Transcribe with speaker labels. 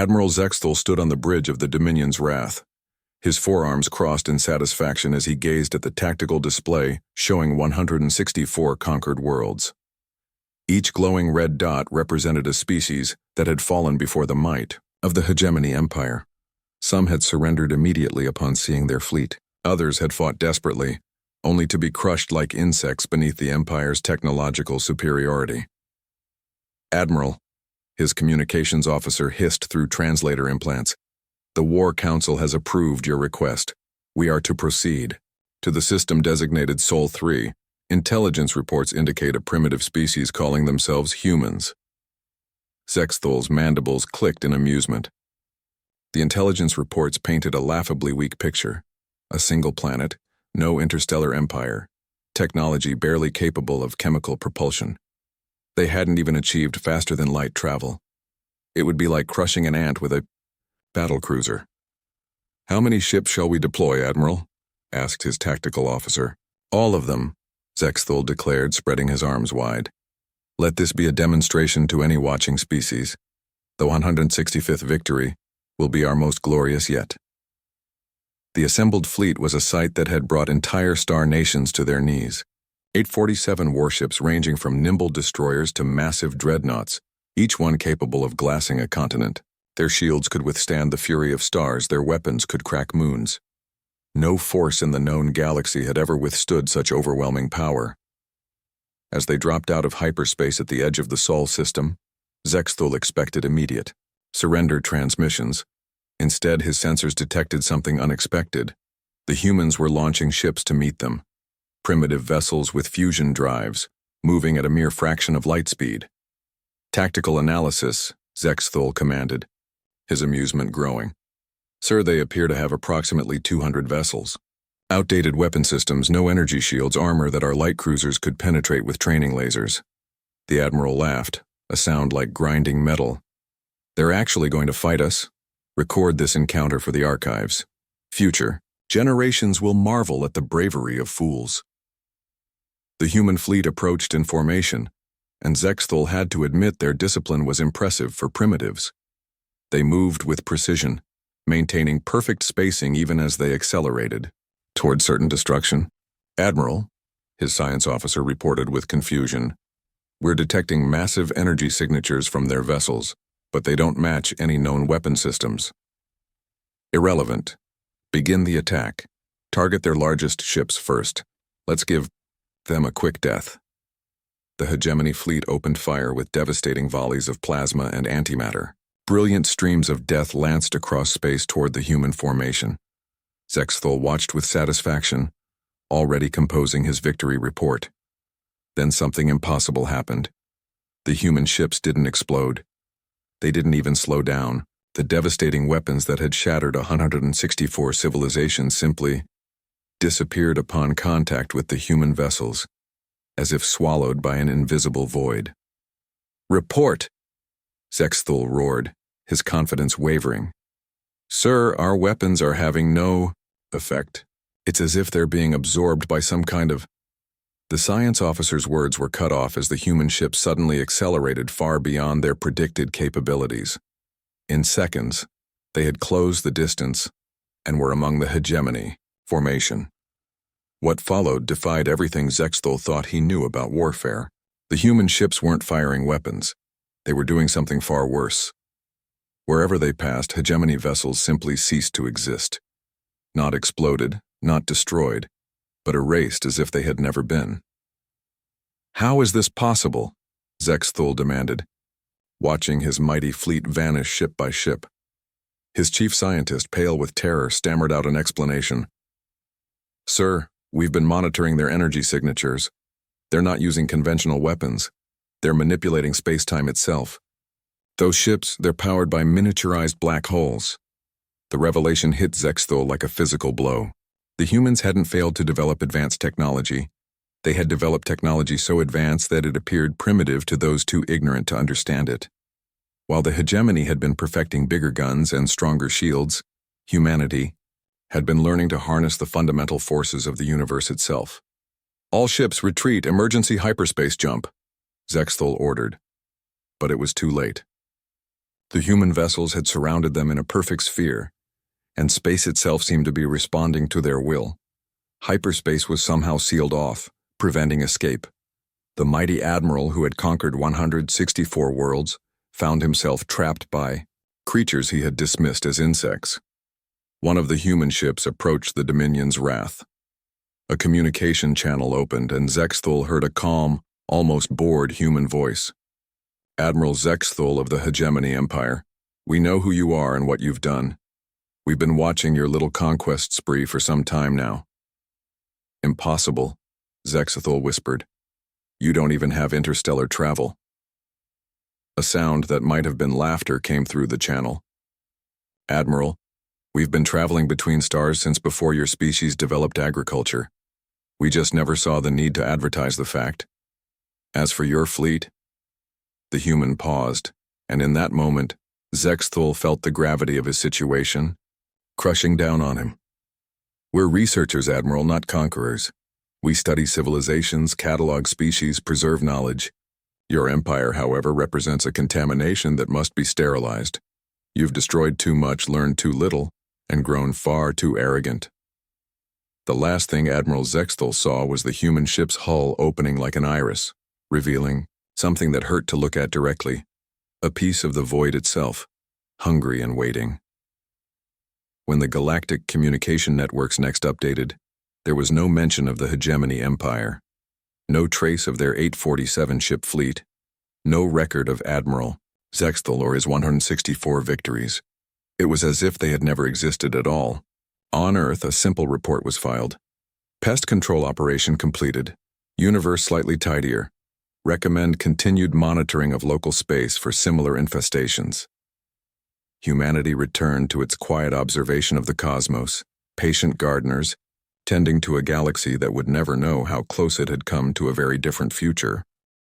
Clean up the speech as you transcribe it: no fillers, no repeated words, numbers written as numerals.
Speaker 1: Admiral Zexthal stood on the bridge of the Dominion's Wrath, his forearms crossed in satisfaction as he gazed at the tactical display showing 164 conquered worlds. Each glowing red dot represented a species that had fallen before the might of the hegemony empire. Some had surrendered immediately upon seeing their fleet. Others had fought desperately, only to be crushed like insects beneath the empire's technological superiority. "Admiral," his communications officer hissed through translator implants, "the War Council has approved your request. We are to proceed to the system designated Sol 3. Intelligence reports indicate a primitive species calling themselves humans." Zexthal's mandibles clicked in amusement. The intelligence reports painted a laughably weak picture. A single planet, no interstellar empire, technology barely capable of chemical propulsion. They hadn't even achieved faster-than-light travel. It would be like crushing an ant with a battlecruiser. "How many ships shall we deploy, Admiral?" asked his tactical officer. "All of them," Zexthal declared, spreading his arms wide. "Let this be a demonstration to any watching species. The 165th Victory will be our most glorious yet." The assembled fleet was a sight that had brought entire star nations to their knees. 847 warships ranging from nimble destroyers to massive dreadnoughts, each one capable of glassing a continent. Their shields could withstand the fury of stars, their weapons could crack moons. No force in the known galaxy had ever withstood such overwhelming power. As they dropped out of hyperspace at the edge of the Sol system, Zexthal expected immediate surrender transmissions. Instead, his sensors detected something unexpected. The humans were launching ships to meet them. Primitive vessels with fusion drives, moving at a mere fraction of light speed. "Tactical analysis," Zexthal commanded, his amusement growing. "Sir, they appear to have approximately 200 vessels. Outdated weapon systems, no energy shields, armor that our light cruisers could penetrate with training lasers." The Admiral laughed, a sound like grinding metal. "They're actually going to fight us. Record this encounter for the archives. Future generations will marvel at the bravery of fools." The human fleet approached in formation, and Zexthal had to admit their discipline was impressive for primitives. They moved with precision, maintaining perfect spacing even as they accelerated toward certain destruction. "Admiral," his science officer reported with confusion, "we're detecting massive energy signatures from their vessels, but they don't match any known weapon systems." "Irrelevant. Begin the attack. Target their largest ships first. Let's give them a quick death." The hegemony fleet opened fire with devastating volleys of plasma and antimatter. Brilliant streams of death lanced across space toward the human formation. Zexthal watched with satisfaction, already composing his victory report. Then something impossible happened. The human ships didn't explode. They didn't even slow down. The devastating weapons that had shattered 164 civilizations simply disappeared upon contact with the human vessels, as if swallowed by an invisible void. "Report!" Zexthal roared, his confidence wavering. "Sir, our weapons are having no effect. It's as if they're being absorbed by some kind of..." The science officer's words were cut off as the human ship suddenly accelerated far beyond their predicted capabilities. In seconds, they had closed the distance and were among the hegemony formation. What followed defied everything Zexthal thought he knew about warfare. The human ships weren't firing weapons. They were doing something far worse. Wherever they passed, hegemony vessels simply ceased to exist. Not exploded, not destroyed, but erased as if they had never been. "How is this possible?" Zexthal demanded, watching his mighty fleet vanish ship by ship. His chief scientist, pale with terror, stammered out an explanation. "Sir, we've been monitoring their energy signatures. They're not using conventional weapons. They're manipulating space-time itself. Those ships, they're powered by miniaturized black holes." The revelation hit Zexthal like a physical blow. The humans hadn't failed to develop advanced technology. They had developed technology so advanced that it appeared primitive to those too ignorant to understand it. While the hegemony had been perfecting bigger guns and stronger shields, humanity had been learning to harness the fundamental forces of the universe itself. "All ships retreat, emergency hyperspace jump," Zexthal ordered. But it was too late. The human vessels had surrounded them in a perfect sphere, and space itself seemed to be responding to their will. Hyperspace was somehow sealed off, preventing escape. The mighty admiral who had conquered 164 worlds found himself trapped by creatures he had dismissed as insects. One of the human ships approached the Dominion's wrath. A communication channel opened, and Zexthul heard a calm, almost bored human voice. "Admiral Zexthul of the Hegemony Empire, we know who you are and what you've done. We've been watching your little conquest spree for some time now." "Impossible," Zexthul whispered. "You don't even have interstellar travel." A sound that might have been laughter came through the channel. "Admiral, we've been traveling between stars since before your species developed agriculture. We just never saw the need to advertise the fact. As for your fleet..." The human paused, and in that moment, Zexthul felt the gravity of his situation, crushing down on him. "We're researchers, Admiral, not conquerors. We study civilizations, catalog species, preserve knowledge. Your empire, however, represents a contamination that must be sterilized. You've destroyed too much, learned too little, and grown far too arrogant." The last thing Admiral Zexthul saw was the human ship's hull opening like an iris, revealing something that hurt to look at directly, a piece of the void itself, hungry and waiting. When the galactic communication networks next updated, there was no mention of the Hegemony Empire, no trace of their 847 ship fleet, no record of Admiral Zexthul or his 164 victories. It was as if they had never existed at all. On Earth, a simple report was filed. "Pest control operation completed. Universe slightly tidier. Recommend continued monitoring of local space for similar infestations." Humanity returned to its quiet observation of the cosmos, patient gardeners, tending to a galaxy that would never know how close it had come to a very different future.